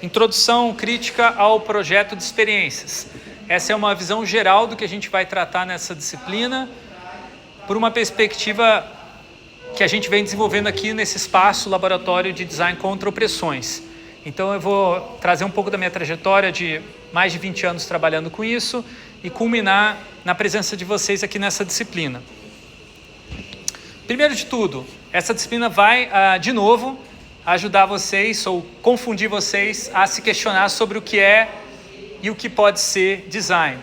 Introdução crítica ao projeto de experiências. Essa é uma visão geral do que a gente vai tratar nessa disciplina, por uma perspectiva que a gente vem desenvolvendo aqui nesse espaço laboratório de design contra opressões. Então eu vou trazer um pouco da minha trajetória de mais de 20 anos trabalhando com isso e culminar na presença de vocês aqui nessa disciplina. Primeiro de tudo, essa disciplina vai, de novo, ajudar vocês ou confundir vocês a se questionar sobre o que é e o que pode ser design.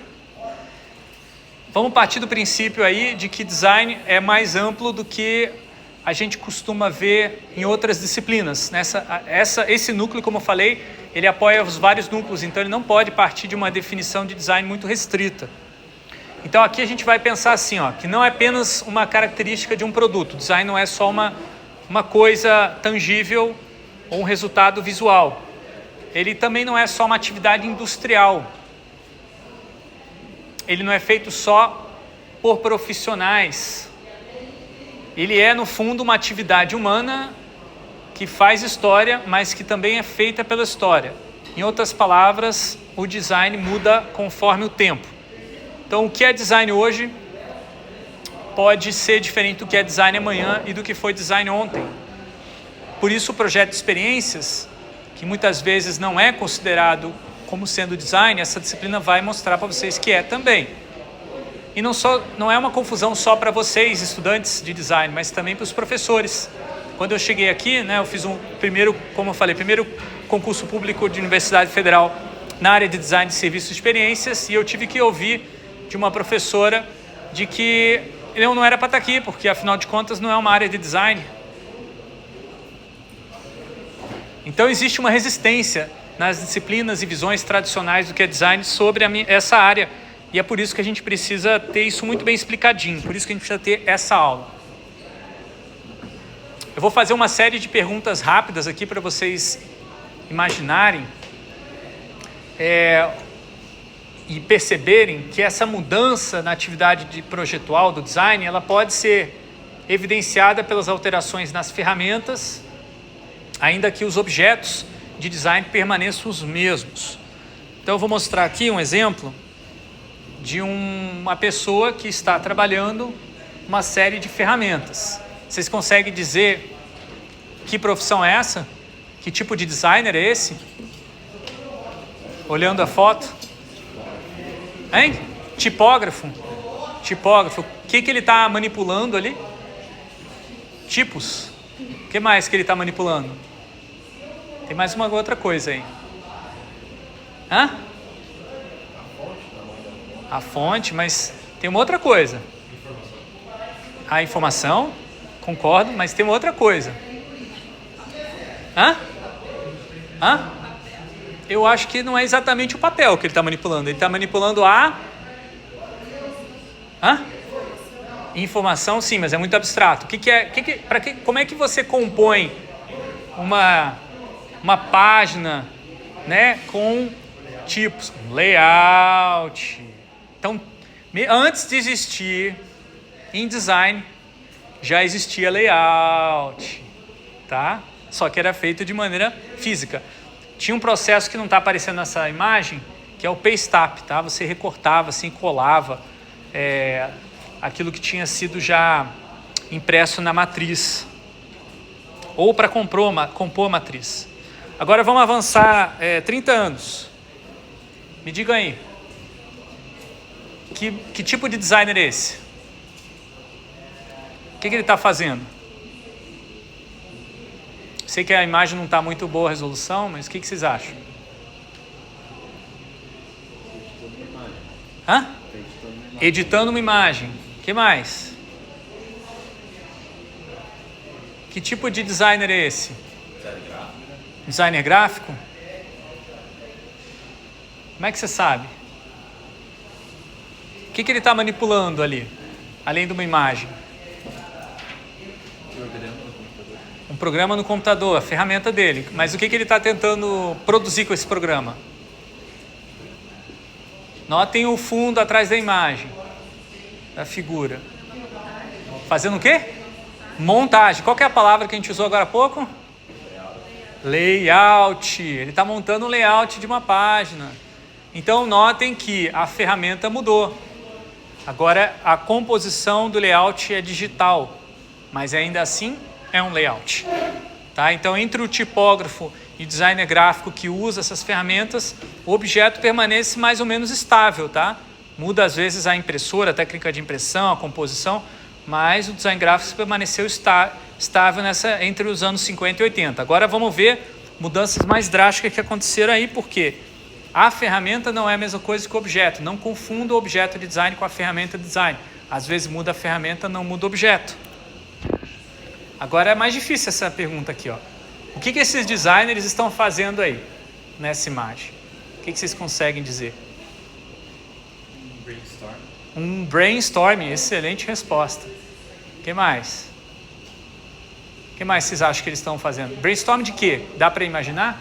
Vamos partir do princípio aí de que design é mais amplo do que a gente costuma ver em outras disciplinas. Esse núcleo, como eu falei, ele apoia os vários núcleos, então ele não pode partir de uma definição de design muito restrita. Então aqui a gente vai pensar assim, que não é apenas uma característica de um produto. Design não é só uma coisa tangível ou um resultado visual. Ele também não é só uma atividade industrial. Ele não é feito só por profissionais. Ele é, no fundo, uma atividade humana que faz história, mas que também é feita pela história. Em outras palavras, o design muda conforme o tempo. Então, o que é design hoje pode ser diferente do que é design amanhã e do que foi design ontem. Por isso, o projeto de experiências, que muitas vezes não é considerado como sendo design, essa disciplina vai mostrar para vocês que é também. E não é uma confusão só para vocês, estudantes de design, mas também para os professores. Quando eu cheguei aqui, eu fiz primeiro concurso público de Universidade Federal na área de design de serviços e experiências, e eu tive que ouvir de uma professora de que eu não era para estar aqui, porque afinal de contas não é uma área de design. Então existe uma resistência nas disciplinas e visões tradicionais do que é design sobre essa área. E é por isso que a gente precisa ter isso muito bem explicadinho, por isso que a gente precisa ter essa aula. Eu vou fazer uma série de perguntas rápidas aqui para vocês imaginarem e perceberem que essa mudança na atividade projetual do design, ela pode ser evidenciada pelas alterações nas ferramentas, ainda que os objetos de design permaneçam os mesmos. Então eu vou mostrar aqui um exemplo de uma pessoa que está trabalhando uma série de ferramentas. Vocês conseguem dizer que profissão é essa? Que tipo de designer é esse? Olhando a foto? Hein? Tipógrafo? Tipógrafo. O que ele está manipulando ali? Tipos. O que mais que ele está manipulando? Tem mais uma outra coisa aí. Hã? A fonte, mas tem uma outra coisa. A informação, concordo, mas tem uma outra coisa. Hã? Eu acho que não é exatamente o papel que ele está manipulando. Ele está manipulando informação, sim, mas é muito abstrato. Como é que você compõe uma página, com tipos, layout? Então, antes de existir em design, já existia layout, tá? Só que era feito de maneira física. Tinha um processo que não está aparecendo nessa imagem, que é o paste up, tá? Você recortava, assim, colava aquilo que tinha sido já impresso na matriz, ou para compor a matriz. Agora vamos avançar 30 anos. Me diga aí. Que tipo de designer é esse? O que ele está fazendo? Sei que a imagem não está muito boa a resolução, mas o que vocês acham? Editando uma imagem. O que mais? Que tipo de designer é esse? Designer gráfico? Como é que você sabe? O que ele está manipulando ali, além de uma imagem? Um programa no computador, a ferramenta dele. Mas o que ele está tentando produzir com esse programa? Notem o fundo atrás da imagem, da figura. Fazendo o quê? Montagem. Qual que é a palavra que a gente usou agora há pouco? Layout. Ele está montando um layout de uma página. Então, notem que a ferramenta mudou. Agora, a composição do layout é digital, mas ainda assim é um layout. Tá? Então, entre o tipógrafo e designer gráfico que usa essas ferramentas, o objeto permanece mais ou menos estável, tá? Muda às vezes a impressora, a técnica de impressão, a composição, mas o design gráfico permaneceu estável entre os anos 50 e 80. Agora vamos ver mudanças mais drásticas que aconteceram aí, porque a ferramenta não é a mesma coisa que o objeto. Não confunda o objeto de design com a ferramenta de design. Às vezes muda a ferramenta, não muda o objeto. Agora é mais difícil essa pergunta aqui, ó. O que esses designers estão fazendo aí, nessa imagem? O que vocês conseguem dizer? Um brainstorming, excelente resposta. O que mais? O que mais vocês acham que eles estão fazendo? Brainstorming de quê? Dá para imaginar?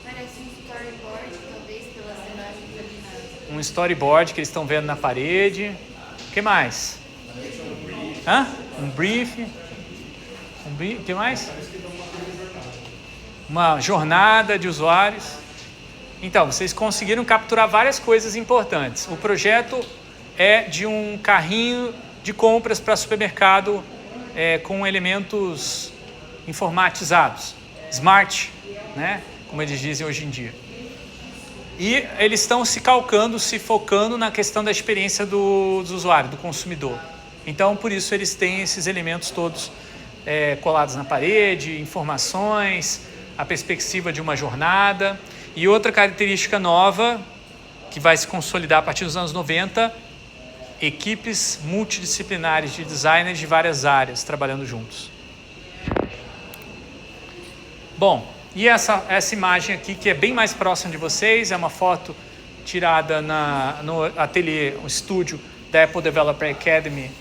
Parece um storyboard, talvez, pelas imagens ali na... Um storyboard que eles estão vendo na parede. O que mais? Um brief. O que mais? Uma jornada de usuários. Então, vocês conseguiram capturar várias coisas importantes. O projeto é de um carrinho de compras para supermercado com elementos informatizados, smart, né? Como eles dizem hoje em dia. E eles estão se focando na questão da experiência do usuário, do consumidor. Então, por isso, eles têm esses elementos todos colados na parede, informações, a perspectiva de uma jornada. E outra característica nova, que vai se consolidar a partir dos anos 90, equipes multidisciplinares de designers de várias áreas trabalhando juntos. Bom, e essa imagem aqui, que é bem mais próxima de vocês, é uma foto tirada no ateliê, um estúdio da Apple Developer Academy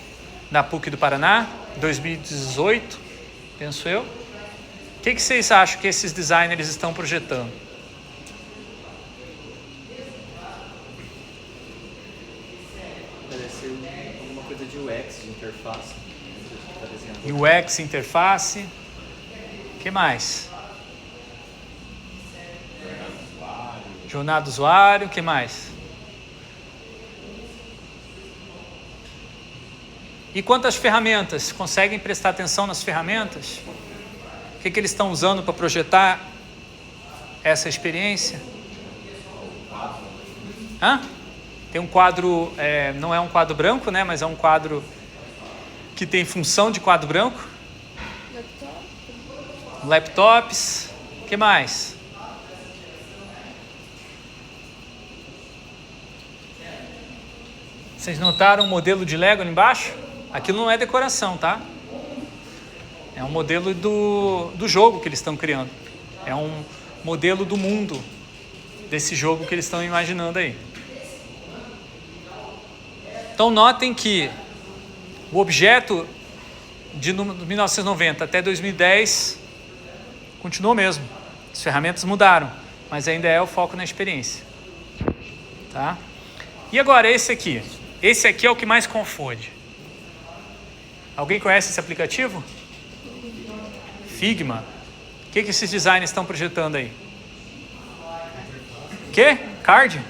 na PUC do Paraná, 2018, penso eu. O que vocês acham que esses designers estão projetando? Parece alguma coisa de UX, de interface. UX, interface. O que mais? Jornada do usuário. O que mais? E quanto às ferramentas? Conseguem prestar atenção nas ferramentas? O que eles estão usando para projetar essa experiência? Tem um quadro, não é um quadro branco, né? Mas é um quadro que tem função de quadro branco. Laptops. O que mais? Vocês notaram o modelo de Lego ali embaixo? Aquilo não é decoração, tá? É um modelo do jogo que eles estão criando. É um modelo do mundo desse jogo que eles estão imaginando aí. Então notem que o objeto de 1990 até 2010 continuou mesmo. As ferramentas mudaram, mas ainda é o foco na experiência. Tá? E agora esse aqui? Esse aqui é o que mais confunde. Alguém conhece esse aplicativo? Figma. O que esses designers estão projetando aí? Que? Card?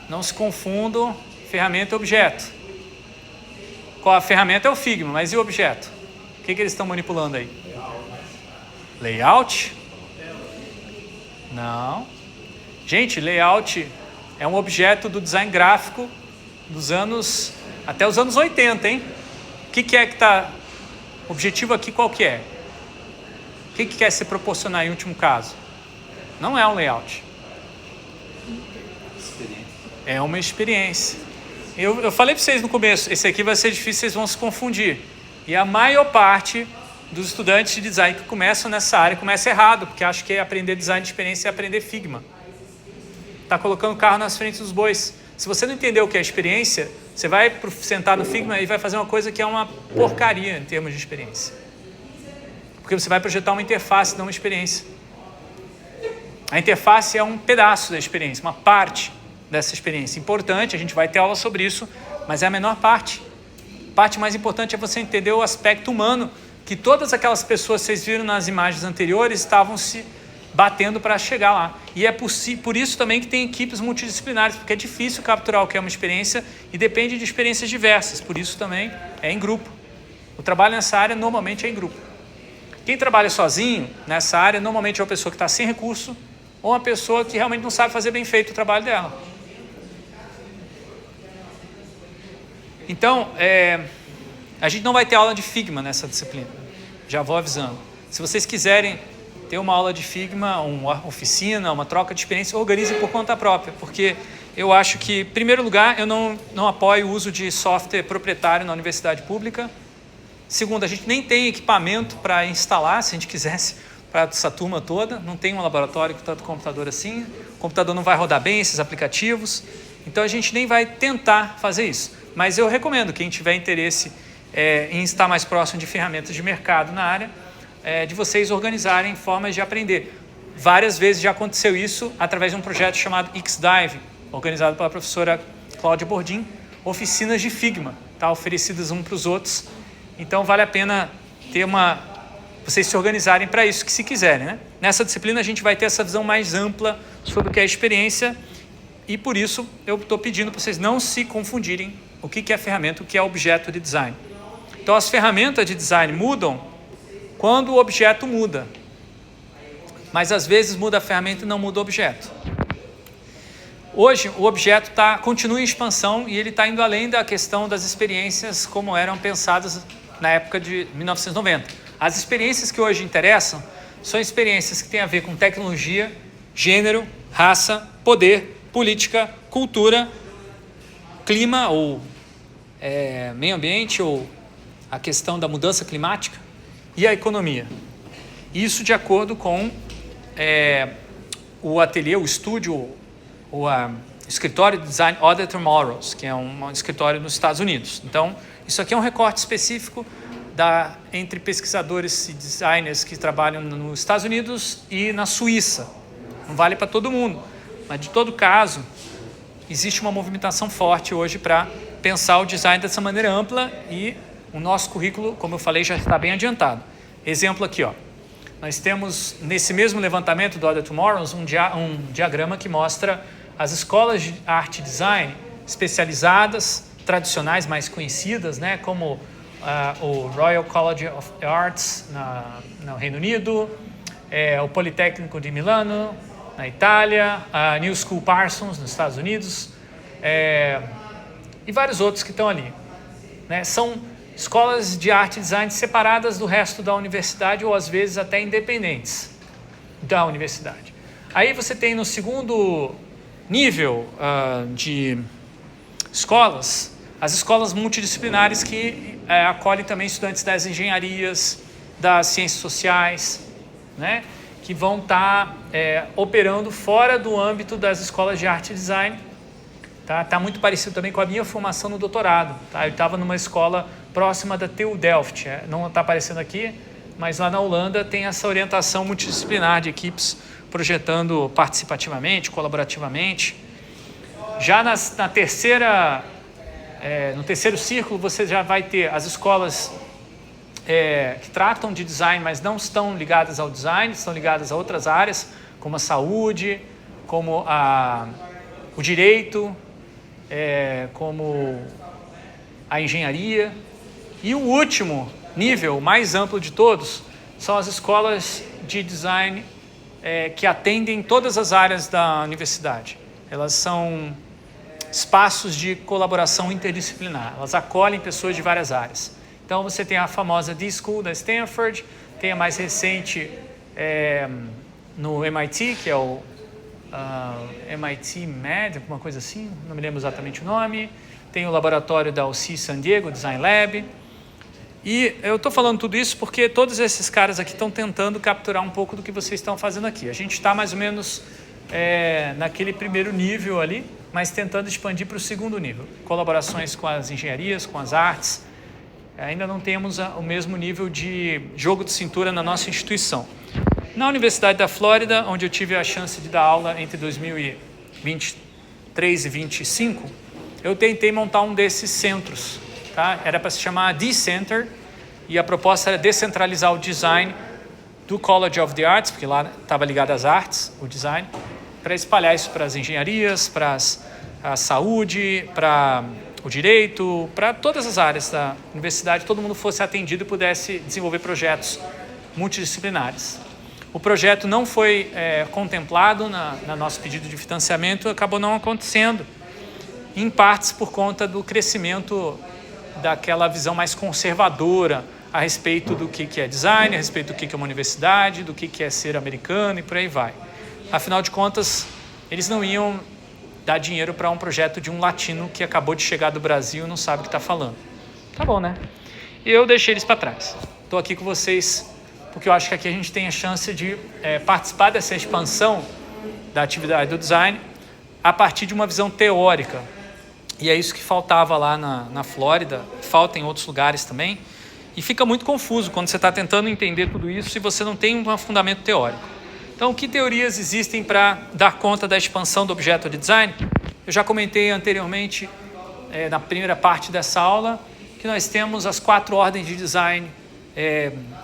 Não se confundam ferramenta e objeto. Qual a ferramenta é o Figma, mas e o objeto? O que eles estão manipulando aí? Layout? Não. Gente, layout é um objeto do design gráfico até os anos 80, hein? O que é que está... O objetivo aqui qual que é? O que quer se proporcionar em último caso? Não é um layout. É uma experiência. Eu falei para vocês no começo, esse aqui vai ser difícil, vocês vão se confundir. E a maior parte dos estudantes de design que começam nessa área começa errado, porque acham que aprender design de experiência é aprender Figma. Está colocando o carro nas frentes dos bois. Se você não entender o que é experiência, você vai sentar no Figma e vai fazer uma coisa que é uma porcaria em termos de experiência. Porque você vai projetar uma interface, não uma experiência. A interface é um pedaço da experiência, uma parte dessa experiência. Importante, a gente vai ter aula sobre isso, mas é a menor parte. A parte mais importante é você entender o aspecto humano que todas aquelas pessoas que vocês viram nas imagens anteriores estavam se batendo para chegar lá. E é por isso também que tem equipes multidisciplinares, porque é difícil capturar o que é uma experiência e depende de experiências diversas, por isso também é em grupo. O trabalho nessa área normalmente é em grupo. Quem trabalha sozinho nessa área normalmente é uma pessoa que está sem recurso ou uma pessoa que realmente não sabe fazer bem feito o trabalho dela. Então, a gente não vai ter aula de Figma nessa disciplina, já vou avisando. Se vocês quiserem ter uma aula de Figma, uma oficina, uma troca de experiência, organize por conta própria, porque eu acho que, em primeiro lugar, eu não apoio o uso de software proprietário na universidade pública. Segundo, a gente nem tem equipamento para instalar, se a gente quisesse, para essa turma toda. Não tem um laboratório com tanto computador assim. O computador não vai rodar bem esses aplicativos. Então, a gente nem vai tentar fazer isso. Mas eu recomendo, quem tiver interesse em estar mais próximo de ferramentas de mercado na área, de vocês organizarem formas de aprender. Várias vezes já aconteceu isso através de um projeto chamado Xdive, organizado pela professora Cláudia Bordim, oficinas de Figma, tá, oferecidas uns para os outros. Então, vale a pena vocês se organizarem para isso, que se quiserem, né? Nessa disciplina, a gente vai ter essa visão mais ampla sobre o que é experiência e, por isso, eu estou pedindo para vocês não se confundirem o que é ferramenta, o que é objeto de design. Então, as ferramentas de design mudam quando o objeto muda. Mas, às vezes, muda a ferramenta e não muda o objeto. Hoje, o objeto continua em expansão e ele está indo além da questão das experiências como eram pensadas na época de 1990. As experiências que hoje interessam são experiências que têm a ver com tecnologia, gênero, raça, poder, política, cultura, clima ou meio ambiente ou a questão da mudança climática e a economia. Isso de acordo com o ateliê, o estúdio, o escritório de design Other Tomorrows, que é um escritório nos Estados Unidos. Então, isso aqui é um recorte específico entre pesquisadores e designers que trabalham nos Estados Unidos e na Suíça. Não vale para todo mundo, mas de todo caso, existe uma movimentação forte hoje para pensar o design dessa maneira ampla e o nosso currículo, como eu falei, já está bem adiantado. Exemplo aqui, ó. Nós temos, nesse mesmo levantamento do Other Tomorrows, um diagrama que mostra as escolas de arte e design especializadas, tradicionais, mais conhecidas, né, como o Royal College of Arts no Reino Unido, o Politécnico de Milano, na Itália, a New School Parsons, nos Estados Unidos, e vários outros que estão ali. Né? São escolas de arte e design separadas do resto da universidade ou, às vezes, até independentes da universidade. Aí você tem no segundo nível de escolas, as escolas multidisciplinares que acolhem também estudantes das engenharias, das ciências sociais, né? Que vão estar operando fora do âmbito das escolas de arte e design. Tá muito parecido também com a minha formação no doutorado. Tá? Eu estava numa escola próxima da TU Delft. Não está aparecendo aqui, mas lá na Holanda tem essa orientação multidisciplinar de equipes projetando participativamente, colaborativamente. Já no terceiro círculo, você já vai ter as escolas que tratam de design, mas não estão ligadas ao design, estão ligadas a outras áreas, como a saúde, como o direito, como a engenharia. E o último nível, mais amplo de todos, são as escolas de design que atendem todas as áreas da universidade. Elas são espaços de colaboração interdisciplinar. Elas acolhem pessoas de várias áreas. Então, você tem a famosa D-School da Stanford, tem a mais recente no MIT, que é o MIT Med, alguma coisa assim, não me lembro exatamente o nome. Tem o laboratório da UC San Diego, Design Lab. E eu estou falando tudo isso porque todos esses caras aqui estão tentando capturar um pouco do que vocês estão fazendo aqui. A gente está mais ou menos naquele primeiro nível ali, mas tentando expandir para o segundo nível. Colaborações com as engenharias, com as artes. Ainda não temos o mesmo nível de jogo de cintura na nossa instituição. Na Universidade da Flórida, onde eu tive a chance de dar aula entre 2023 e 2025, eu tentei montar um desses centros. Tá? Era para se chamar D-Center, e a proposta era descentralizar o design do College of the Arts, porque lá estava ligado às artes, o design, para espalhar isso para as engenharias, para a saúde, para o direito, para todas as áreas da universidade, todo mundo fosse atendido e pudesse desenvolver projetos multidisciplinares. O projeto não foi contemplado na nosso pedido de financiamento, acabou não acontecendo, em partes por conta do crescimento daquela visão mais conservadora a respeito do que é design, a respeito do que é uma universidade, do que é ser americano e por aí vai. Afinal de contas, eles não iam dar dinheiro para um projeto de um latino que acabou de chegar do Brasil e não sabe o que está falando. Tá bom, né? E eu deixei eles para trás. Estou aqui com vocês porque eu acho que aqui a gente tem a chance de participar dessa expansão da atividade do design a partir de uma visão teórica. E é isso que faltava lá na Flórida, falta em outros lugares também. E fica muito confuso quando você está tentando entender tudo isso se você não tem um fundamento teórico. Então, que teorias existem para dar conta da expansão do objeto de design? Eu já comentei anteriormente, na primeira parte dessa aula, que nós temos as 4 ordens de design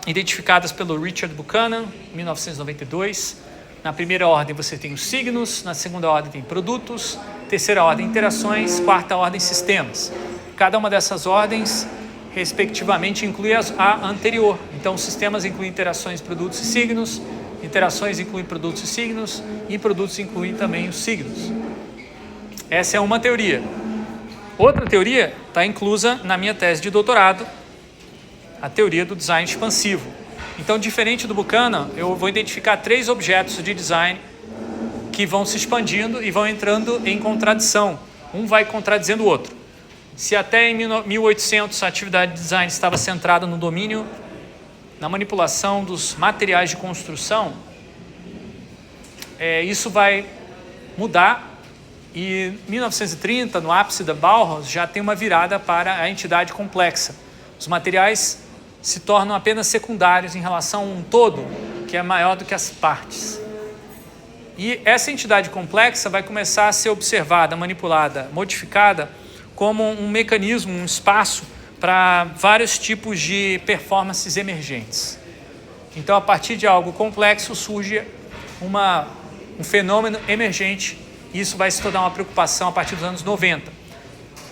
identificadas pelo Richard Buchanan, em 1992. Na primeira ordem você tem os signos, na segunda ordem tem produtos, terceira ordem interações, quarta ordem sistemas. Cada uma dessas ordens, respectivamente, inclui a anterior. Então, os sistemas incluem interações, produtos e signos, interações incluem produtos e signos, e produtos incluem também os signos. Essa é uma teoria. Outra teoria está inclusa na minha tese de doutorado, a teoria do design expansivo. Então, diferente do Buchanan, eu vou identificar 3 objetos de design que vão se expandindo e vão entrando em contradição. Um vai contradizendo o outro. Se até em 1800 a atividade de design estava centrada no domínio, na manipulação dos materiais de construção, isso vai mudar. E em 1930, no ápice da Bauhaus, já tem uma virada para a entidade complexa. Os materiais se tornam apenas secundários em relação a um todo, que é maior do que as partes. E essa entidade complexa vai começar a ser observada, manipulada, modificada como um mecanismo, um espaço para vários tipos de performances emergentes. Então, a partir de algo complexo, surge um fenômeno emergente, e isso vai se tornar uma preocupação a partir dos anos 90.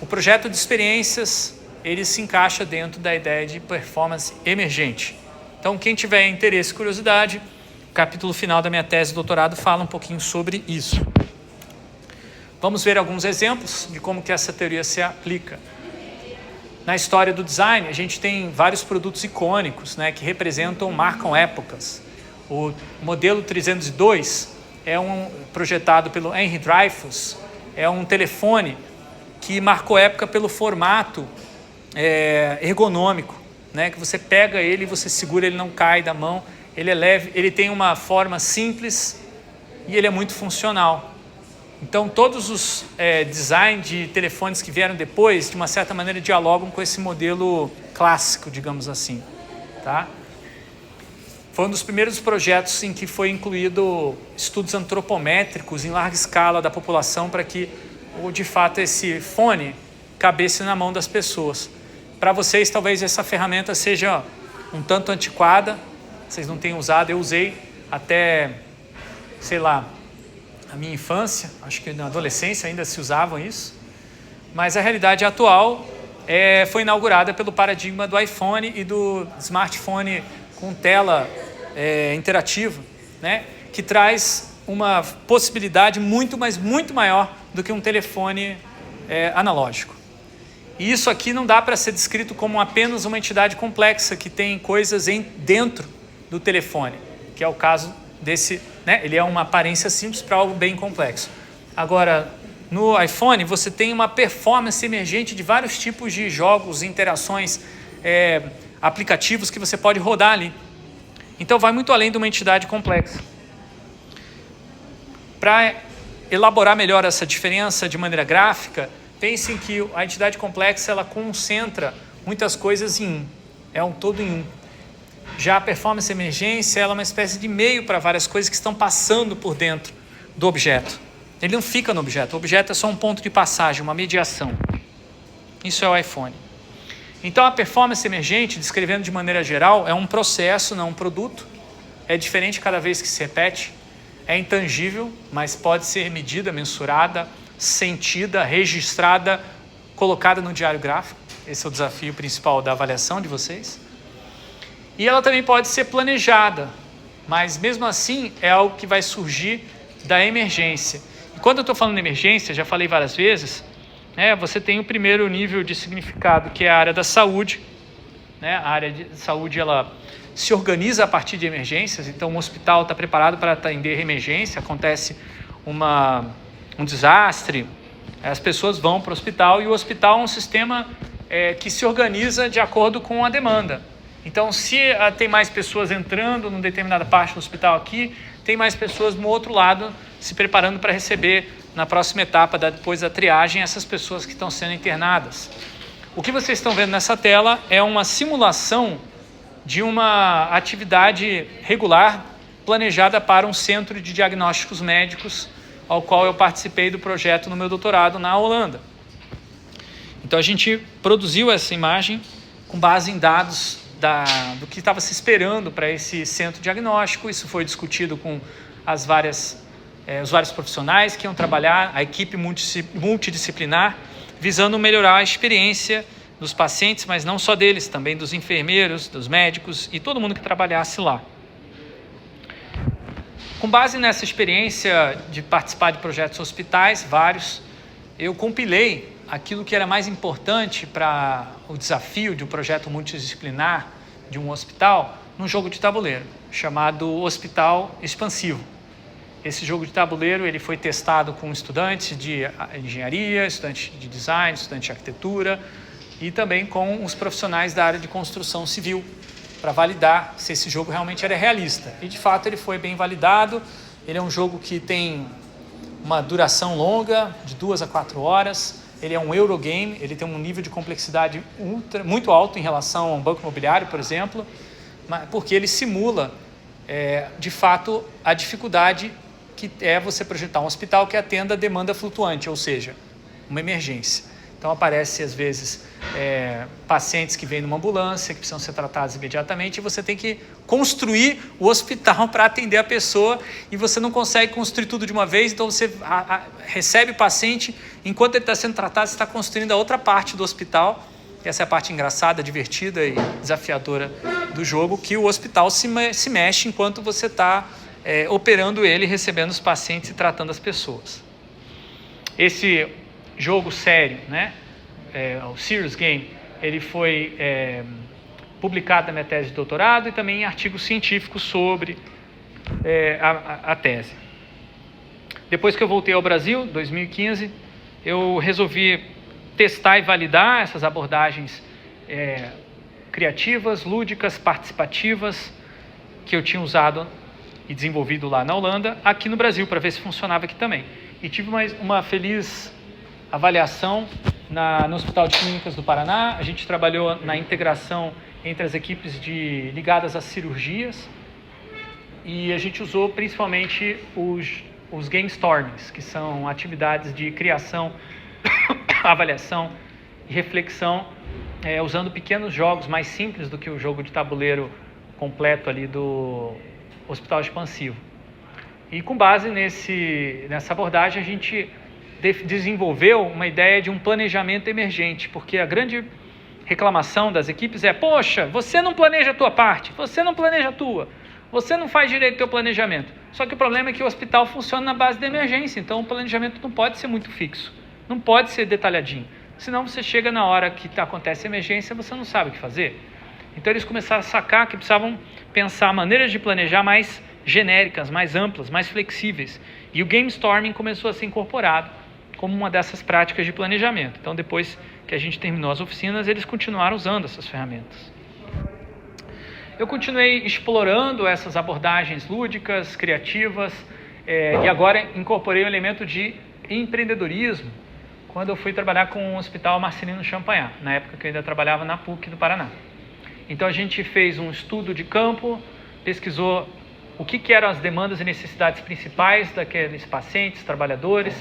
O projeto de experiências, ele se encaixa dentro da ideia de performance emergente. Então, quem tiver interesse e curiosidade, o capítulo final da minha tese de doutorado fala um pouquinho sobre isso. Vamos ver alguns exemplos de como que essa teoria se aplica. Na história do design, a gente tem vários produtos icônicos, né, que marcam épocas. O modelo 302 é projetado pelo Henry Dreyfuss, é um telefone que marcou época pelo formato ergonômico, né, que você pega ele e você segura, ele não cai da mão, ele é leve, ele tem uma forma simples e ele é muito funcional. Então, todos os designs de telefones que vieram depois, de uma certa maneira, dialogam com esse modelo clássico, digamos assim. Tá? Foi um dos primeiros projetos em que foi incluído estudos antropométricos em larga escala da população para que, de fato, esse fone cabesse na mão das pessoas. Para vocês, talvez essa ferramenta seja um tanto antiquada, vocês não tenham usado, eu usei até, sei lá, a minha infância, acho que na adolescência ainda se usavam isso, mas a realidade atual foi inaugurada pelo paradigma do iPhone e do smartphone com tela interativa, né, que traz uma possibilidade muito, mas muito maior do que um telefone analógico. E isso aqui não dá para ser descrito como apenas uma entidade complexa que tem coisas dentro do telefone, que é o caso desse, né? Ele é uma aparência simples para algo bem complexo. Agora, no iPhone, você tem uma performance emergente de vários tipos de jogos, interações, aplicativos que você pode rodar ali. Então, vai muito além de uma entidade complexa. Para elaborar melhor essa diferença de maneira gráfica, pensem que a entidade complexa ela concentra muitas coisas em um, é um todo em um. Já a performance emergência ela é uma espécie de meio para várias coisas que estão passando por dentro do objeto. Ele não fica no objeto, o objeto é só um ponto de passagem, uma mediação. Isso é o iPhone. Então, a performance emergente, descrevendo de maneira geral, é um processo, não um produto. É diferente cada vez que se repete. É intangível, mas pode ser medida, mensurada, sentida, registrada, colocada no diário gráfico. Esse é o desafio principal da avaliação de vocês. E ela também pode ser planejada, mas mesmo assim é algo que vai surgir da emergência. E quando eu estou falando de emergência, já falei várias vezes, você tem o primeiro nível de significado, que é a área da saúde. A área de saúde, ela se organiza a partir de emergências, então o hospital está preparado para atender emergência, acontece um desastre, as pessoas vão para o hospital, e o hospital é um sistema que se organiza de acordo com a demanda. Então, se tem mais pessoas entrando numa determinada parte do hospital aqui, tem mais pessoas no outro lado se preparando para receber na próxima etapa, depois da triagem, essas pessoas que estão sendo internadas. O que vocês estão vendo nessa tela é uma simulação de uma atividade regular planejada para um centro de diagnósticos médicos, ao qual eu participei do projeto no meu doutorado na Holanda. Então, a gente produziu essa imagem com base em dados do que estava se esperando para esse centro diagnóstico. Isso foi discutido com os vários profissionais que iam trabalhar, a equipe multidisciplinar, visando melhorar a experiência dos pacientes, mas não só deles, também dos enfermeiros, dos médicos e todo mundo que trabalhasse lá. Com base nessa experiência de participar de projetos hospitais, vários, eu compilei aquilo que era mais importante para o desafio de um projeto multidisciplinar de um hospital num jogo de tabuleiro, chamado Hospital Expansivo. Esse jogo de tabuleiro ele foi testado com estudantes de engenharia, estudantes de design, estudantes de arquitetura e também com os profissionais da área de construção civil, para validar se esse jogo realmente era realista. E de fato ele foi bem validado. Ele é um jogo que tem uma duração longa, de 2 a 4 horas. Ele é um Eurogame, ele tem um nível de complexidade muito alto em relação a um banco imobiliário, por exemplo, porque ele simula, de fato, a dificuldade que é você projetar um hospital que atenda a demanda flutuante, ou seja, uma emergência. Então, aparece, às vezes, pacientes que vêm numa ambulância, que precisam ser tratados imediatamente, e você tem que construir o hospital para atender a pessoa, e você não consegue construir tudo de uma vez, então você recebe o paciente, enquanto ele está sendo tratado, você está construindo a outra parte do hospital. Essa é a parte engraçada, divertida e desafiadora do jogo, que o hospital se mexe enquanto você está operando ele, recebendo os pacientes e tratando as pessoas. Esse jogo sério, o Serious Game, ele foi publicado na minha tese de doutorado e também em artigos científicos sobre a tese. Depois que eu voltei ao Brasil, 2015, eu resolvi testar e validar essas abordagens criativas, lúdicas, participativas, que eu tinha usado e desenvolvido lá na Holanda, aqui no Brasil, para ver se funcionava aqui também. E tive uma feliz avaliação no Hospital de Clínicas do Paraná. A gente trabalhou na integração entre as equipes ligadas às cirurgias, e a gente usou principalmente os game stormings, que são atividades de criação, avaliação e reflexão, usando pequenos jogos mais simples do que o jogo de tabuleiro completo ali do Hospital Expansivo. E com base nessa abordagem, a gente desenvolveu uma ideia de um planejamento emergente, porque a grande reclamação das equipes é: poxa, você não planeja a tua parte, você não planeja a tua, você não faz direito o teu planejamento. Só que o problema é que o hospital funciona na base da emergência, então o planejamento não pode ser muito fixo, não pode ser detalhadinho, senão você chega na hora que acontece a emergência, você não sabe o que fazer. Então eles começaram a sacar que precisavam pensar maneiras de planejar mais genéricas, mais amplas, mais flexíveis, e o game storming começou a ser incorporado como uma dessas práticas de planejamento. Então, depois que a gente terminou as oficinas, eles continuaram usando essas ferramentas. Eu continuei explorando essas abordagens lúdicas, criativas, e agora incorporei o elemento de empreendedorismo quando eu fui trabalhar com o Hospital Marcelino Champagnat, na época que eu ainda trabalhava na PUC do Paraná. Então, a gente fez um estudo de campo, pesquisou o que eram as demandas e necessidades principais daqueles pacientes, trabalhadores.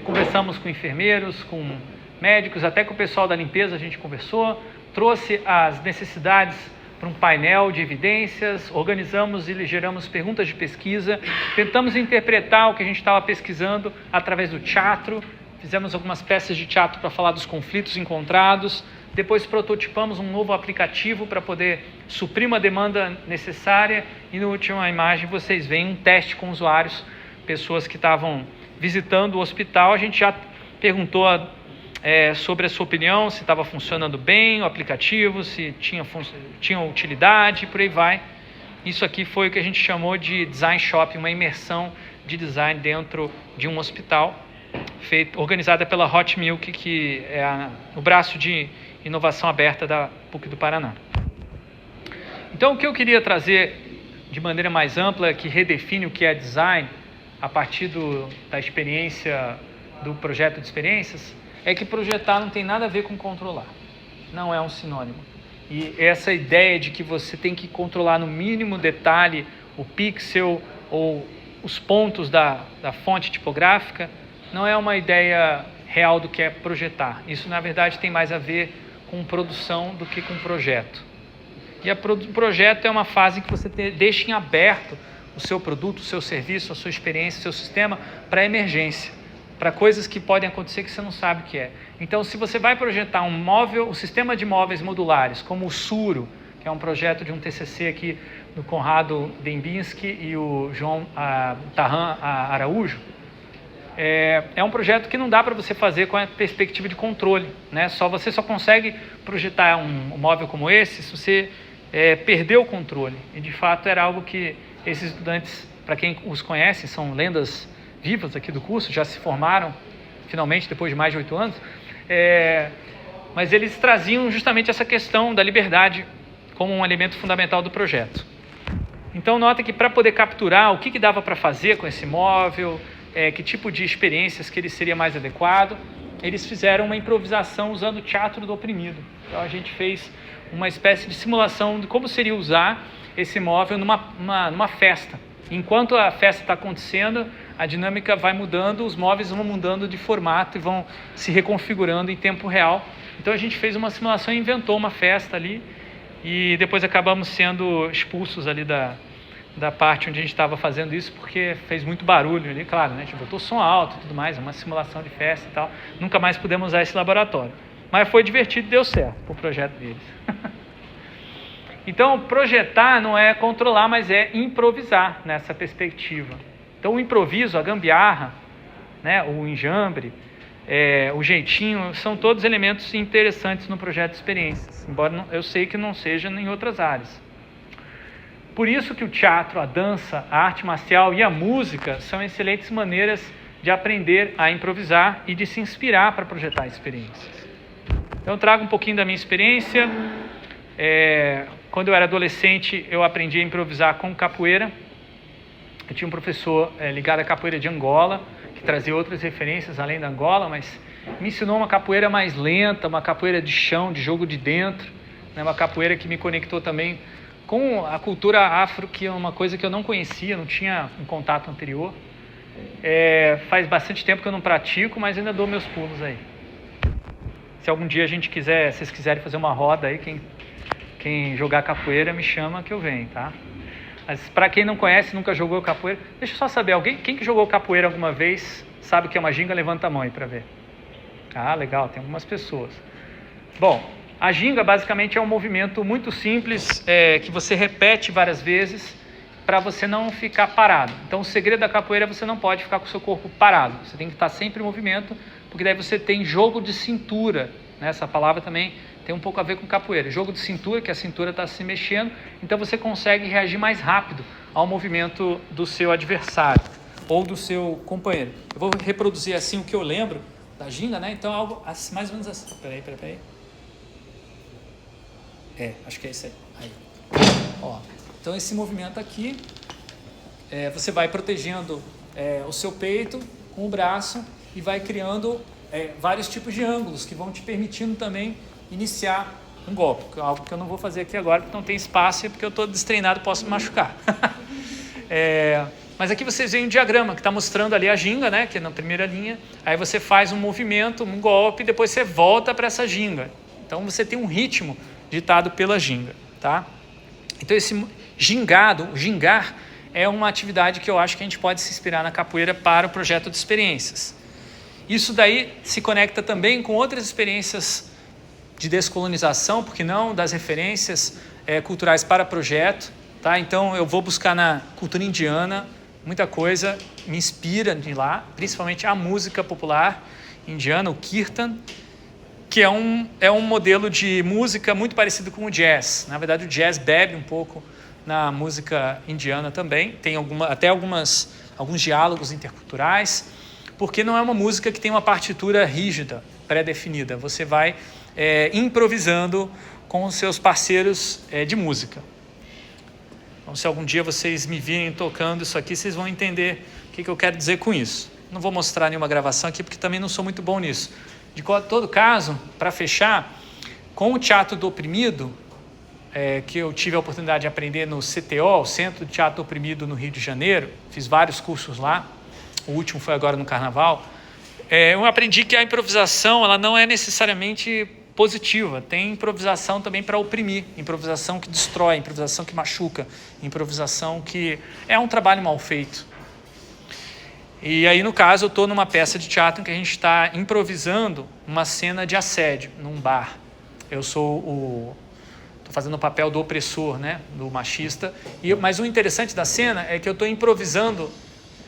Conversamos com enfermeiros, com médicos, até com o pessoal da limpeza a gente conversou, trouxe as necessidades para um painel de evidências, organizamos e geramos perguntas de pesquisa, tentamos interpretar o que a gente estava pesquisando através do teatro, fizemos algumas peças de teatro para falar dos conflitos encontrados, depois prototipamos um novo aplicativo para poder suprir uma demanda necessária e na última imagem vocês veem um teste com usuários, pessoas que estavam visitando o hospital. A gente já perguntou sobre a sua opinião, se estava funcionando bem o aplicativo, se tinha utilidade, por aí vai. Isso aqui foi o que a gente chamou de design shopping, uma imersão de design dentro de um hospital, organizada pela Hot Milk, que é o braço de inovação aberta da PUC do Paraná. Então, o que eu queria trazer de maneira mais ampla, que redefine o que é design, a partir da experiência, do projeto de experiências, é que projetar não tem nada a ver com controlar. Não é um sinônimo. E essa ideia de que você tem que controlar no mínimo detalhe o pixel ou os pontos da fonte tipográfica não é uma ideia real do que é projetar. Isso, na verdade, tem mais a ver com produção do que com projeto. E o projeto é uma fase em que você deixa em aberto o seu produto, o seu serviço, a sua experiência, o seu sistema para emergência, para coisas que podem acontecer que você não sabe o que é. Então, se você vai projetar um sistema de móveis modulares, como o Suro, que é um projeto de um TCC aqui do Conrado Dembinski e o João Tarran Araújo, é um projeto que não dá para você fazer com a perspectiva de controle, né? Você só consegue projetar um móvel como esse se você perder o controle. E, de fato, era algo que esses estudantes, para quem os conhece, são lendas vivas aqui do curso, já se formaram, finalmente, depois de mais de 8 anos, mas eles traziam justamente essa questão da liberdade como um elemento fundamental do projeto. Então, nota que para poder capturar o que dava para fazer com esse móvel, que tipo de experiências que ele seria mais adequado, eles fizeram uma improvisação usando o teatro do oprimido. Então, a gente fez uma espécie de simulação de como seria usar esse móvel numa festa. Enquanto a festa está acontecendo, a dinâmica vai mudando, os móveis vão mudando de formato e vão se reconfigurando em tempo real. Então a gente fez uma simulação e inventou uma festa ali e depois acabamos sendo expulsos ali da parte onde a gente estava fazendo isso, porque fez muito barulho ali, claro, né? A gente botou som alto e tudo mais, uma simulação de festa e tal. Nunca mais pudemos usar esse laboratório. Mas foi divertido e deu certo o projeto deles. Então, projetar não é controlar, mas é improvisar nessa perspectiva. Então, o improviso, a gambiarra, né, o enjambre, o jeitinho, são todos elementos interessantes no projeto de experiências, embora eu sei que não seja em outras áreas. Por isso que o teatro, a dança, a arte marcial e a música são excelentes maneiras de aprender a improvisar e de se inspirar para projetar experiências. Então, eu trago um pouquinho da minha experiência. Quando eu era adolescente, eu aprendi a improvisar com capoeira. Eu tinha um professor ligado à capoeira de Angola, que trazia outras referências além da Angola, mas me ensinou uma capoeira mais lenta, uma capoeira de chão, de jogo de dentro, né? Uma capoeira que me conectou também com a cultura afro, que é uma coisa que eu não conhecia, não tinha um contato anterior. Faz bastante tempo que eu não pratico, mas ainda dou meus pulos aí. Se algum dia vocês quiserem fazer uma roda aí, quem jogar capoeira me chama que eu venho, tá? Mas para quem não conhece, nunca jogou capoeira, deixa eu só saber, quem que jogou capoeira alguma vez sabe o que é uma ginga? Levanta a mão aí para ver. Ah, legal, tem algumas pessoas. Bom, a ginga basicamente é um movimento muito simples, que você repete várias vezes para você não ficar parado. Então, o segredo da capoeira é você não pode ficar com o seu corpo parado. Você tem que estar sempre em movimento, porque daí você tem jogo de cintura, né? Essa palavra também tem um pouco a ver com capoeira. Jogo de cintura, que a cintura está se mexendo, então você consegue reagir mais rápido ao movimento do seu adversário ou do seu companheiro. Eu vou reproduzir assim o que eu lembro da ginga, né? Então, algo assim, mais ou menos assim. Peraí. Acho que é isso aí. Ó, então, esse movimento aqui, você vai protegendo o seu peito com o braço e vai criando vários tipos de ângulos que vão te permitindo também iniciar um golpe, algo que eu não vou fazer aqui agora, porque não tem espaço e porque eu estou destreinado, posso me machucar. Mas aqui vocês veem um diagrama que está mostrando ali a ginga, né, que é na primeira linha. Aí você faz um movimento, um golpe, e depois você volta para essa ginga. Então você tem um ritmo ditado pela ginga, tá? Então esse gingado, o gingar, é uma atividade que eu acho que a gente pode se inspirar na capoeira para o projeto de experiências. Isso daí se conecta também com outras experiências de descolonização, porque não, das referências culturais para projeto, tá? Então eu vou buscar na cultura indiana, muita coisa me inspira de lá, principalmente a música popular indiana, o kirtan, que é um modelo de música muito parecido com o jazz. Na verdade, o jazz bebe um pouco na música indiana também, tem até alguns diálogos interculturais, porque não é uma música que tem uma partitura rígida, pré-definida. Você vai improvisando com os seus parceiros de música. Então, se algum dia vocês me virem tocando isso aqui, vocês vão entender o que eu quero dizer com isso. Não vou mostrar nenhuma gravação aqui, porque também não sou muito bom nisso. De todo caso, para fechar, com o teatro do oprimido, que eu tive a oportunidade de aprender no CTO, o Centro de Teatro do Oprimido no Rio de Janeiro, fiz vários cursos lá, o último foi agora no Carnaval, eu aprendi que a improvisação ela não é necessariamente positiva, tem improvisação também para oprimir, improvisação que destrói, improvisação que machuca, improvisação que é um trabalho mal feito. E aí, no caso, eu estou numa peça de teatro em que a gente está improvisando uma cena de assédio num bar. Eu estou fazendo o papel do opressor, né, do machista. Mas o interessante da cena é que eu estou improvisando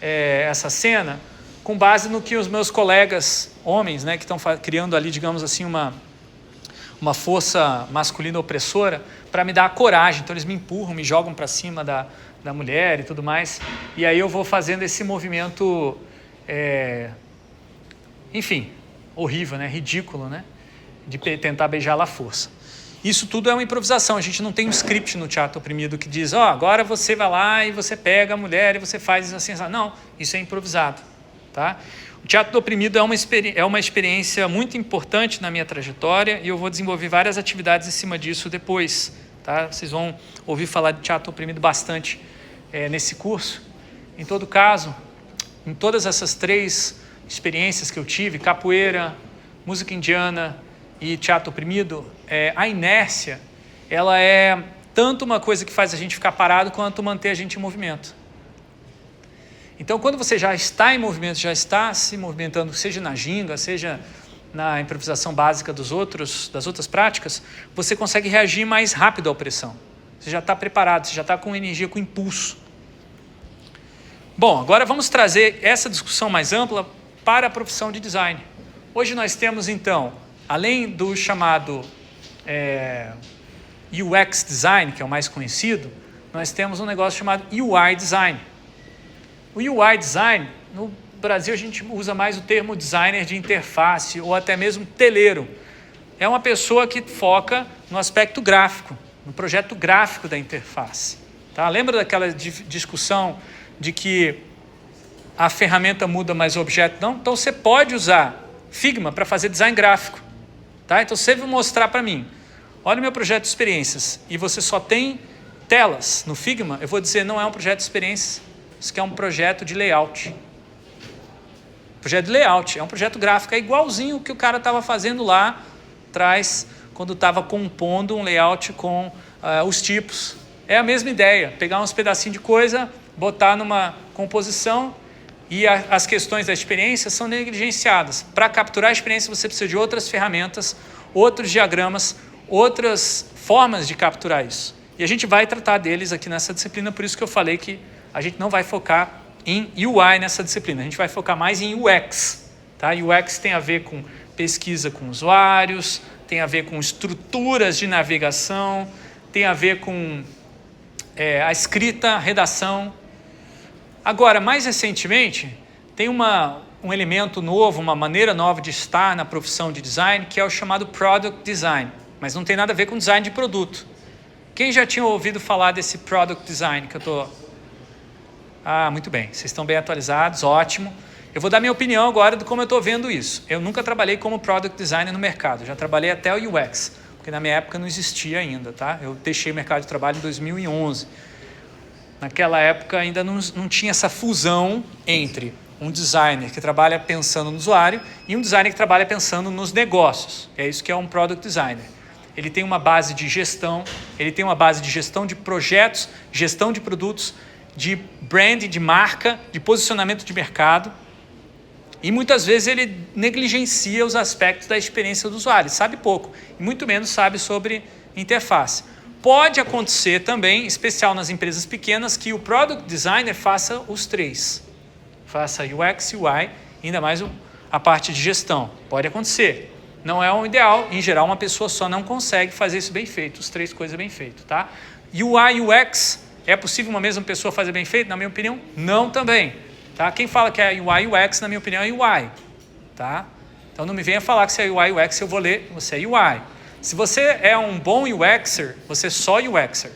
essa cena com base no que os meus colegas homens, né, que estão criando ali, digamos assim, uma força masculina opressora para me dar a coragem. Então, eles me empurram, me jogam para cima da mulher e tudo mais, e aí eu vou fazendo esse movimento, enfim, horrível, né? Ridículo, né? De tentar beijá-la à força. Isso tudo é uma improvisação, a gente não tem um script no teatro oprimido que diz, agora você vai lá e você pega a mulher e você faz isso assim. Não, isso é improvisado, tá? O teatro do oprimido é uma experiência muito importante na minha trajetória e eu vou desenvolver várias atividades em cima disso depois, tá? Vocês vão ouvir falar de teatro oprimido bastante nesse curso. Em todo caso, em todas essas 3 experiências que eu tive, capoeira, música indiana e teatro oprimido, a inércia, ela é tanto uma coisa que faz a gente ficar parado, quanto manter a gente em movimento. Então, quando você já está em movimento, já está se movimentando, seja na ginga, seja na improvisação básica das outras práticas, você consegue reagir mais rápido à pressão. Você já está preparado, você já está com energia, com impulso. Bom, agora vamos trazer essa discussão mais ampla para a profissão de design. Hoje nós temos, então, além do chamado UX Design, que é o mais conhecido, nós temos um negócio chamado UI Design. O UI Design, no Brasil a gente usa mais o termo designer de interface ou até mesmo teleiro. É uma pessoa que foca no aspecto gráfico, no projeto gráfico da interface. Tá? Lembra daquela discussão de que a ferramenta muda, mas o objeto não? Então você pode usar Figma para fazer design gráfico. Tá? Então você vai mostrar para mim, olha o meu projeto de experiências, e você só tem telas no Figma, eu vou dizer, não é um projeto de experiências, isso aqui é um projeto de layout. Projeto de layout, é um projeto gráfico, é igualzinho o que o cara estava fazendo lá atrás, quando estava compondo um layout com os tipos. É a mesma ideia, pegar uns pedacinhos de coisa, botar numa composição e as questões da experiência são negligenciadas. Para capturar a experiência você precisa de outras ferramentas, outros diagramas, outras formas de capturar isso. E a gente vai tratar deles aqui nessa disciplina, por isso que eu falei que a gente não vai focar em UI nessa disciplina, a gente vai focar mais em UX. Tá? UX tem a ver com pesquisa com usuários, tem a ver com estruturas de navegação, tem a ver com a escrita, a redação. Agora, mais recentemente, tem um elemento novo, uma maneira nova de estar na profissão de design, que é o chamado Product Design, mas não tem nada a ver com design de produto. Quem já tinha ouvido falar desse Product Design que eu estou... muito bem, vocês estão bem atualizados, ótimo. Eu vou dar minha opinião agora de como eu estou vendo isso. Eu nunca trabalhei como Product Designer no mercado, já trabalhei até o UX, porque na minha época não existia ainda, tá? Eu deixei o mercado de trabalho em 2011. Naquela época ainda não tinha essa fusão entre um designer que trabalha pensando no usuário e um designer que trabalha pensando nos negócios. É isso que é um product designer. Ele tem uma base de gestão, ele tem uma base de gestão de projetos, gestão de produtos, de brand, de marca, de posicionamento de mercado. E muitas vezes ele negligencia os aspectos da experiência do usuário, sabe pouco, e muito menos sabe sobre interface. Pode acontecer também, em especial nas empresas pequenas, que o product designer faça os três. Faça UX, UI, ainda mais a parte de gestão. Pode acontecer. Não é o ideal. Em geral, uma pessoa só não consegue fazer isso bem feito, as três coisas bem feito, tá? UI, UX, é possível uma mesma pessoa fazer bem feito? Na minha opinião, não também. Tá? Quem fala que é UI, UX, na minha opinião, é UI. Tá? Então não me venha falar que você é UI, UX, eu vou ler, você é UI. Se você é um bom UXer, você é só UXer.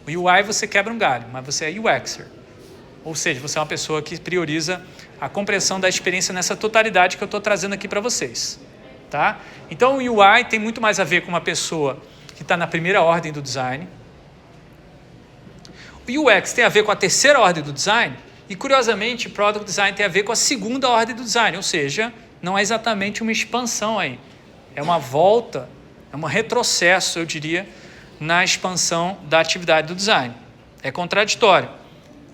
O UI você quebra um galho, mas você é UXer. Ou seja, você é uma pessoa que prioriza a compreensão da experiência nessa totalidade que eu estou trazendo aqui para vocês. Tá? Então o UI tem muito mais a ver com uma pessoa que está na primeira ordem do design. O UX tem a ver com a terceira ordem do design. E curiosamente, o Product Design tem a ver com a segunda ordem do design. Ou seja, não é exatamente uma expansão aí. É uma volta, é um retrocesso, eu diria, na expansão da atividade do design. É contraditório.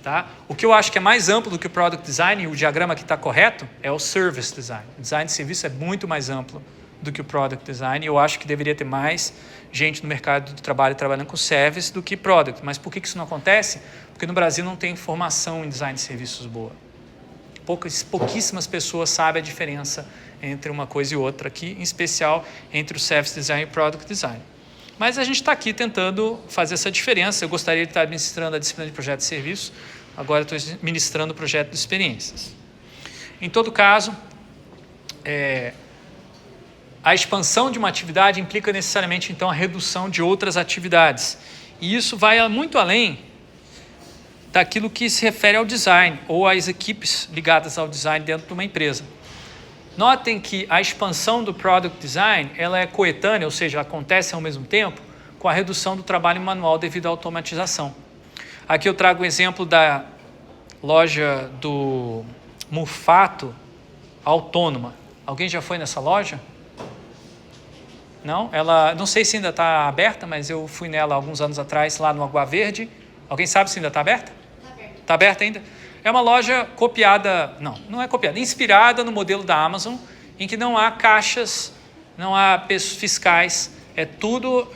Tá? O que eu acho que é mais amplo do que o Product Design, e o diagrama que está correto, é o Service Design. O design de serviço é muito mais amplo do que o Product Design, e eu acho que deveria ter mais gente no mercado do trabalho trabalhando com Service do que Product. Mas por que isso não acontece? Porque no Brasil não tem formação em design de serviços boa. Pouquíssimas pessoas sabem a diferença entre uma coisa e outra aqui, em especial entre o Service Design e o Product Design. Mas a gente está aqui tentando fazer essa diferença. Eu gostaria de estar ministrando a disciplina de projeto de serviço, agora estou ministrando o projeto de experiências. Em todo caso, a expansão de uma atividade implica necessariamente, então, a redução de outras atividades. E isso vai muito além daquilo que se refere ao design ou às equipes ligadas ao design dentro de uma empresa. Notem que a expansão do Product Design ela é coetânea, ou seja, acontece ao mesmo tempo com a redução do trabalho manual devido à automatização. Aqui eu trago o exemplo da loja do Mufato autônoma. Alguém já foi nessa loja? Não? Ela, não sei se ainda está aberta, mas eu fui nela alguns anos atrás, lá no Água Verde. Alguém sabe se ainda está aberta? Está aberta. Está aberta ainda? É uma loja copiada, não é copiada, inspirada no modelo da Amazon, em que não há caixas, não há pesos fiscais, é tudo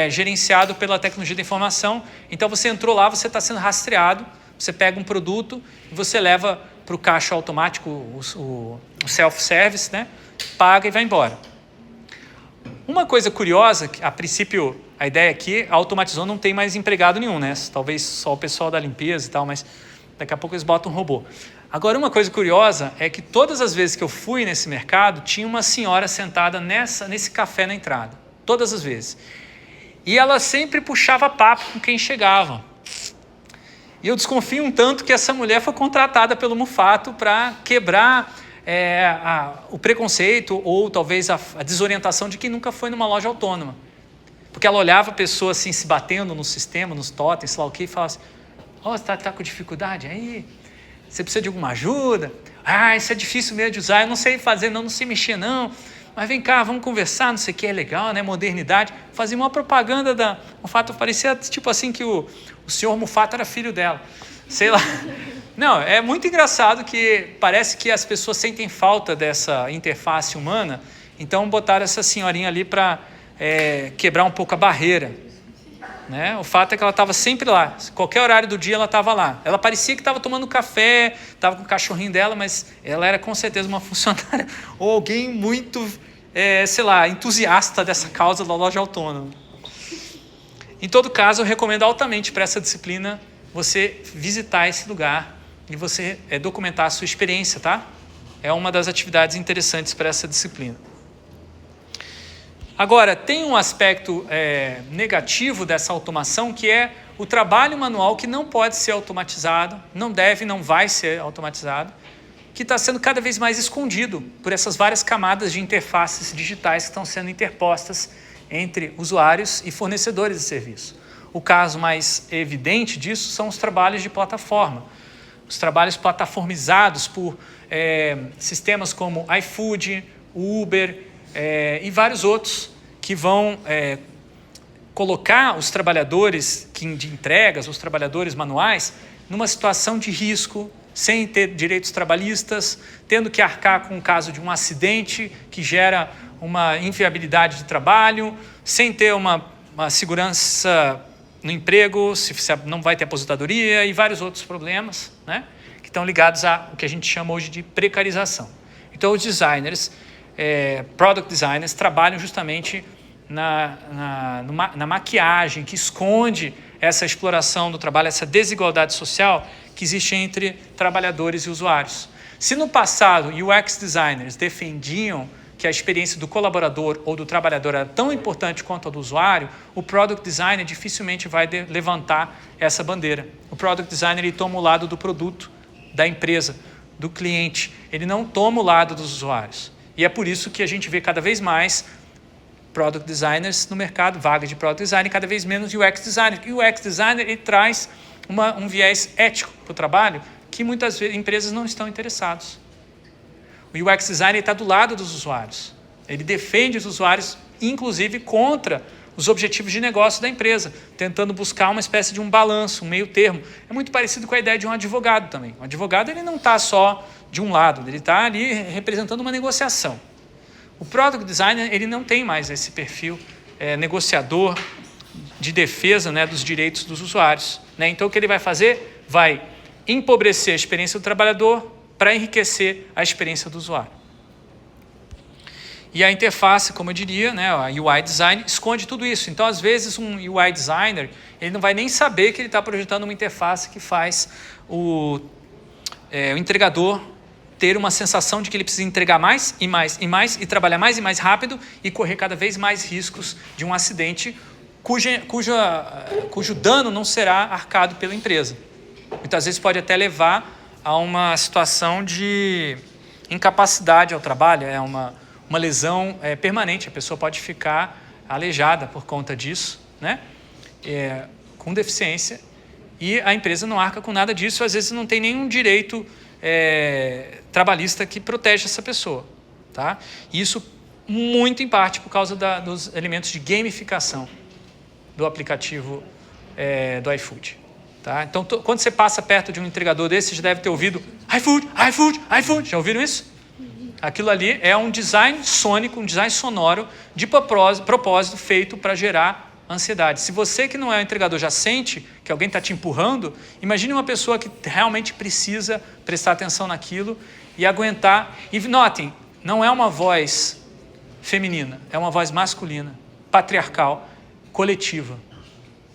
gerenciado pela tecnologia da informação. Então você entrou lá, você está sendo rastreado, você pega um produto e você leva para o caixa automático, o self-service, né? Paga e vai embora. Uma coisa curiosa, a princípio a ideia aqui, a automatizou não tem mais empregado nenhum, né? Talvez só o pessoal da limpeza e tal, mas daqui a pouco eles botam um robô. Agora, uma coisa curiosa é que todas as vezes que eu fui nesse mercado, tinha uma senhora sentada nesse café na entrada. Todas as vezes. E ela sempre puxava papo com quem chegava. E eu desconfio um tanto que essa mulher foi contratada pelo Mufato para quebrar o preconceito ou talvez a desorientação de quem nunca foi numa loja autônoma. Porque ela olhava a pessoa assim, se batendo no sistema, nos totens, sei lá o que, e falava assim, você está com dificuldade aí? Você precisa de alguma ajuda? Isso é difícil mesmo de usar, eu não sei fazer, não sei mexer não. Mas vem cá, vamos conversar, não sei o que, é legal, né? Modernidade. Fazia uma propaganda da Mufato, parecia tipo assim que o senhor Mufato era filho dela. Sei lá. Não, é muito engraçado que parece que as pessoas sentem falta dessa interface humana, então botaram essa senhorinha ali para quebrar um pouco a barreira. Né? O fato é que ela estava sempre lá, qualquer horário do dia ela estava lá. Ela parecia que estava tomando café, estava com o cachorrinho dela, mas ela era com certeza uma funcionária ou alguém muito, entusiasta dessa causa da loja autônoma. Em todo caso, eu recomendo altamente para essa disciplina você visitar esse lugar e você documentar a sua experiência, tá? É uma das atividades interessantes para essa disciplina. Agora, tem um aspecto negativo dessa automação, que é o trabalho manual que não pode ser automatizado, não vai ser automatizado, que está sendo cada vez mais escondido por essas várias camadas de interfaces digitais que estão sendo interpostas entre usuários e fornecedores de serviço. O caso mais evidente disso são os trabalhos de plataforma. os trabalhos plataformizados por sistemas como iFood, Uber e vários outros que vão colocar os trabalhadores de entregas, os trabalhadores manuais, numa situação de risco, sem ter direitos trabalhistas, tendo que arcar com o caso de um acidente que gera uma inviabilidade de trabalho, sem ter uma segurança no emprego, se não vai ter aposentadoria e vários outros problemas, né, que estão ligados ao que a gente chama hoje de precarização. Então, os designers, product designers, trabalham justamente na maquiagem que esconde essa exploração do trabalho, essa desigualdade social que existe entre trabalhadores e usuários. Se no passado UX designers defendiam que a experiência do colaborador ou do trabalhador era tão importante quanto a do usuário, o product designer dificilmente vai levantar essa bandeira. O product designer ele toma o lado do produto, da empresa, do cliente. Ele não toma o lado dos usuários. E é por isso que a gente vê cada vez mais product designers no mercado, vagas de product design, cada vez menos UX designer. E o UX designer ele traz um viés ético para o trabalho que muitas vezes empresas não estão interessadas. O UX designer está do lado dos usuários. Ele defende os usuários, inclusive contra os objetivos de negócio da empresa, tentando buscar uma espécie de um balanço, um meio termo. É muito parecido com a ideia de um advogado também. O advogado ele não está só de um lado, ele está ali representando uma negociação. O product designer ele não tem mais esse perfil negociador de defesa, né, dos direitos dos usuários, né? Então, o que ele vai fazer? Vai empobrecer a experiência do trabalhador para enriquecer a experiência do usuário. E a interface, como eu diria, né, a UI design, esconde tudo isso. Então, às vezes, um UI designer ele não vai nem saber que ele está projetando uma interface que faz o entregador ter uma sensação de que ele precisa entregar mais e mais e mais e trabalhar mais e mais rápido e correr cada vez mais riscos de um acidente cujo dano não será arcado pela empresa. Muitas vezes pode até levar a uma situação de incapacidade ao trabalho, uma lesão permanente. A pessoa pode ficar aleijada por conta disso, né? Com deficiência, e a empresa não arca com nada disso, às vezes não tem nenhum direito trabalhista que protege essa pessoa. Tá? Isso muito em parte por causa dos elementos de gamificação do aplicativo do iFood. Tá? Então, quando você passa perto de um entregador desse, você já deve ter ouvido iFood, iFood, iFood. Já ouviram isso? Aquilo ali é um design sônico, um design sonoro de propósito feito para gerar ansiedade. Se você que não é um entregador já sente que alguém está te empurrando, imagine uma pessoa que realmente precisa prestar atenção naquilo e aguentar. E notem, não é uma voz feminina, é uma voz masculina, patriarcal, coletiva.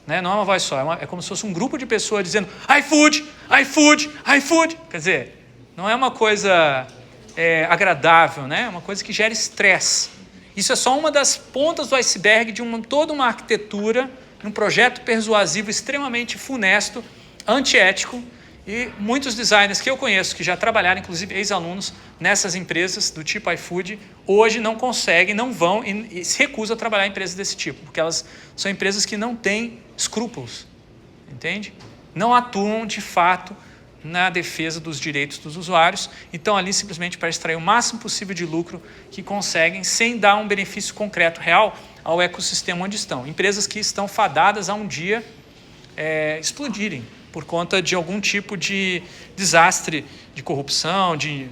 Né? Não é uma voz só, é como se fosse um grupo de pessoas dizendo iFood, iFood, iFood. Quer dizer, não é uma coisa agradável, né? É uma coisa que gera estresse. Isso é só uma das pontas do iceberg de toda uma arquitetura, um projeto persuasivo extremamente funesto, antiético, e muitos designers que eu conheço, que já trabalharam, inclusive ex-alunos, nessas empresas do tipo iFood, hoje não conseguem, não vão e se recusam a trabalhar em empresas desse tipo, porque elas são empresas que não têm escrúpulos, entende? Não atuam, de fato, na defesa dos direitos dos usuários, e estão ali simplesmente para extrair o máximo possível de lucro que conseguem, sem dar um benefício concreto, real, ao ecossistema onde estão. Empresas que estão fadadas a um dia explodirem por conta de algum tipo de desastre, de corrupção, de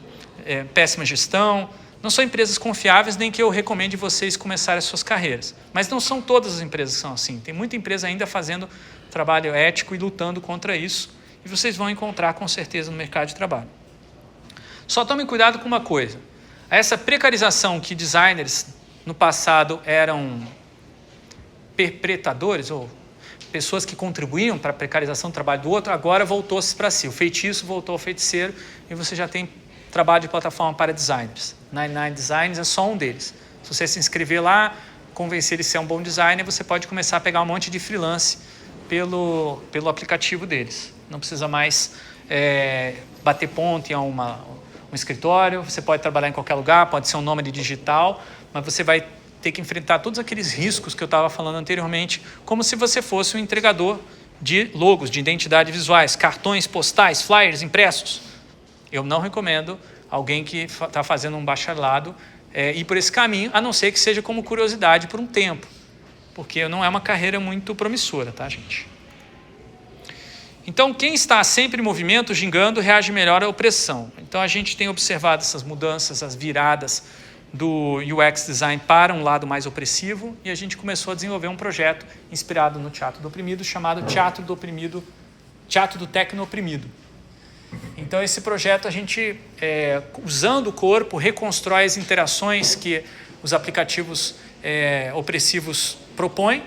péssima gestão. Não são empresas confiáveis, nem que eu recomende vocês começarem as suas carreiras. Mas não são todas as empresas que são assim. Tem muita empresa ainda fazendo trabalho ético e lutando contra isso. E vocês vão encontrar com certeza no mercado de trabalho. Só tomem cuidado com uma coisa. Essa precarização que designers no passado eram perpetradores, ou pessoas que contribuíam para a precarização do trabalho do outro, agora voltou-se para si. O feitiço voltou ao feiticeiro e você já tem trabalho de plataforma para designers. 99 Designs é só um deles. Se você se inscrever lá, convencer ele a ser um bom designer, você pode começar a pegar um monte de freelance pelo aplicativo deles. Não precisa mais bater ponto em um escritório, você pode trabalhar em qualquer lugar, pode ser um nômade digital, mas você vai ter que enfrentar todos aqueles riscos que eu estava falando anteriormente, como se você fosse um entregador de logos, de identidade visuais, cartões postais, flyers impressos. Eu não recomendo alguém que está fazendo um bacharelado ir por esse caminho, a não ser que seja como curiosidade por um tempo, porque não é uma carreira muito promissora, tá, gente? Então, quem está sempre em movimento, gingando, reage melhor à opressão. Então, a gente tem observado essas mudanças, as viradas do UX design para um lado mais opressivo, e a gente começou a desenvolver um projeto inspirado no teatro do oprimido, chamado Teatro do Tecno-Oprimido. Então, esse projeto, a gente, usando o corpo, reconstrói as interações que os aplicativos opressivos propõem.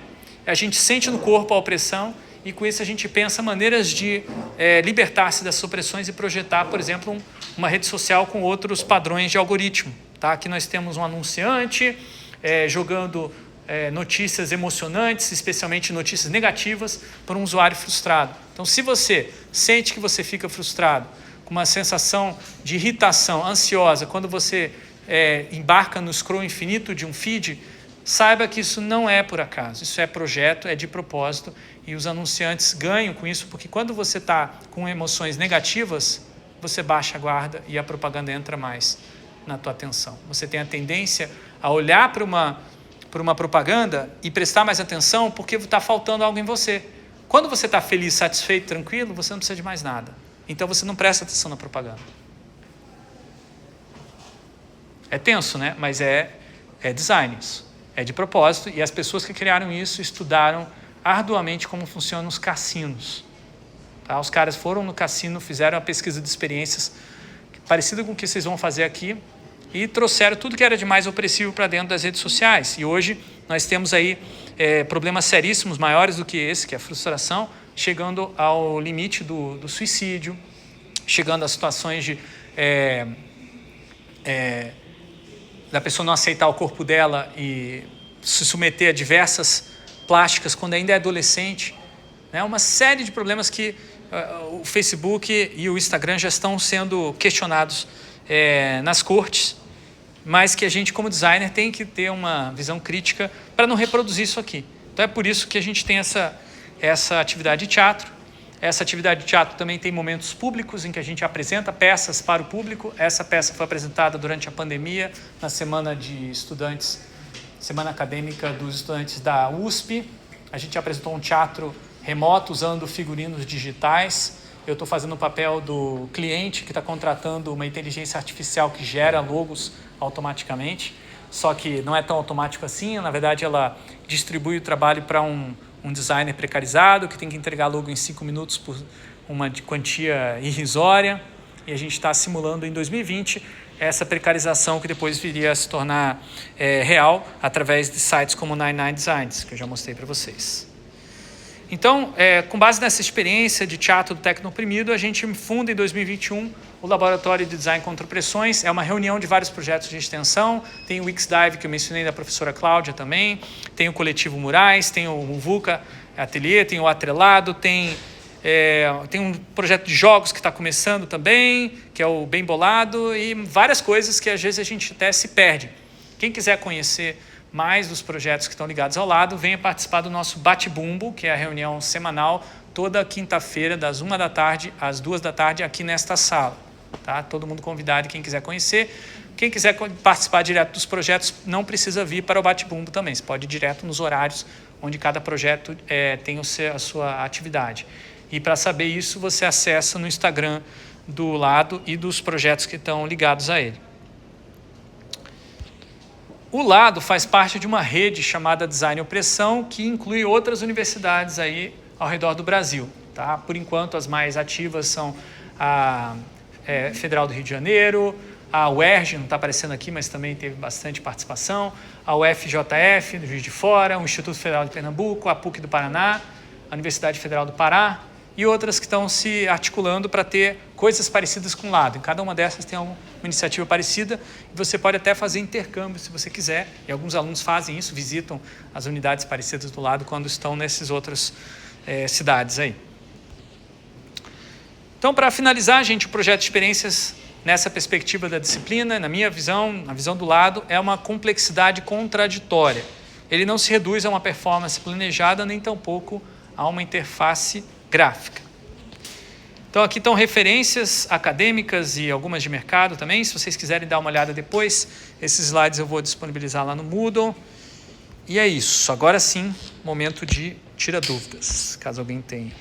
A gente sente no corpo a opressão e, com isso, a gente pensa maneiras de libertar-se dessas opressões e projetar, por exemplo, uma rede social com outros padrões de algoritmo. Tá? Aqui nós temos um anunciante jogando notícias emocionantes, especialmente notícias negativas, para um usuário frustrado. Então, se você sente que você fica frustrado, com uma sensação de irritação, ansiosa, quando você embarca no scroll infinito de um feed, saiba que isso não é por acaso, isso é projeto, é de propósito, e os anunciantes ganham com isso, porque quando você está com emoções negativas, você baixa a guarda e a propaganda entra mais na tua atenção. Você tem a tendência a olhar para uma propaganda e prestar mais atenção porque está faltando algo em você. Quando você está feliz, satisfeito, tranquilo, você não precisa de mais nada. Então você não presta atenção na propaganda. É tenso, né? Mas é design isso. É de propósito, e as pessoas que criaram isso estudaram arduamente como funcionam os cassinos. Tá? Os caras foram no cassino, fizeram uma pesquisa de experiências parecida com o que vocês vão fazer aqui e trouxeram tudo que era de mais opressivo para dentro das redes sociais. E hoje nós temos aí problemas seríssimos, maiores do que esse, que é a frustração, chegando ao limite do suicídio, chegando a situações de da pessoa não aceitar o corpo dela e se submeter a diversas plásticas quando ainda é adolescente, né? Uma série de problemas que o Facebook e o Instagram já estão sendo questionados nas cortes, mas que a gente, como designer, tem que ter uma visão crítica para não reproduzir isso aqui. Então é por isso que a gente tem essa atividade de teatro. Essa atividade de teatro também tem momentos públicos em que a gente apresenta peças para o público. Essa peça foi apresentada durante a pandemia, na semana de estudantes, semana acadêmica dos estudantes da USP. A gente apresentou um teatro remoto usando figurinos digitais. Eu estou fazendo o papel do cliente que está contratando uma inteligência artificial que gera logos automaticamente, só que não é tão automático assim. Na verdade, ela distribui o trabalho para um designer precarizado que tem que entregar logo em 5 minutos por uma quantia irrisória, e a gente está simulando em 2020 essa precarização que depois viria a se tornar real através de sites como 99 Designs, que eu já mostrei para vocês. Então, com base nessa experiência de teatro do Tecno-Oprimido, a gente funda em 2021 o Laboratório de Design contra Opressões. É uma reunião de vários projetos de extensão. Tem o Wixdive, que eu mencionei, da professora Cláudia também. Tem o Coletivo Murais, tem o VUCA Ateliê, tem o Atrelado, tem um projeto de jogos que está começando também, que é o Bem Bolado, e várias coisas que às vezes a gente até se perde. Quem quiser conhecer mais dos projetos que estão ligados ao lado, venha participar do nosso Bate-Bumbo, que é a reunião semanal, toda quinta-feira, das 1 da tarde às 2 da tarde, aqui nesta sala. Tá? Todo mundo convidado, quem quiser conhecer. Quem quiser participar direto dos projetos, não precisa vir para o Bate-Bumbo também. Você pode ir direto nos horários onde cada projeto tem a sua atividade. E para saber isso, você acessa no Instagram do lado e dos projetos que estão ligados a ele. O Lado faz parte de uma rede chamada Design e Opressão, que inclui outras universidades aí ao redor do Brasil. Tá? Por enquanto, as mais ativas são a Federal do Rio de Janeiro, a UERJ, não está aparecendo aqui, mas também teve bastante participação, a UFJF, do Juiz de Fora, o Instituto Federal de Pernambuco, a PUC do Paraná, a Universidade Federal do Pará, e outras que estão se articulando para ter coisas parecidas com o Lado. Em cada uma dessas tem uma iniciativa parecida, e você pode até fazer intercâmbio se você quiser, e alguns alunos fazem isso, visitam as unidades parecidas do Lado quando estão nessas outras cidades aí. Então, para finalizar, gente, o projeto de experiências nessa perspectiva da disciplina, na minha visão, na visão do Lado, é uma complexidade contraditória. Ele não se reduz a uma performance planejada, nem tampouco a uma interface gráfica. Então aqui estão referências acadêmicas e algumas de mercado também. Se vocês quiserem dar uma olhada depois, esses slides eu vou disponibilizar lá no Moodle. E é isso. Agora sim, momento de tira dúvidas, caso alguém tenha.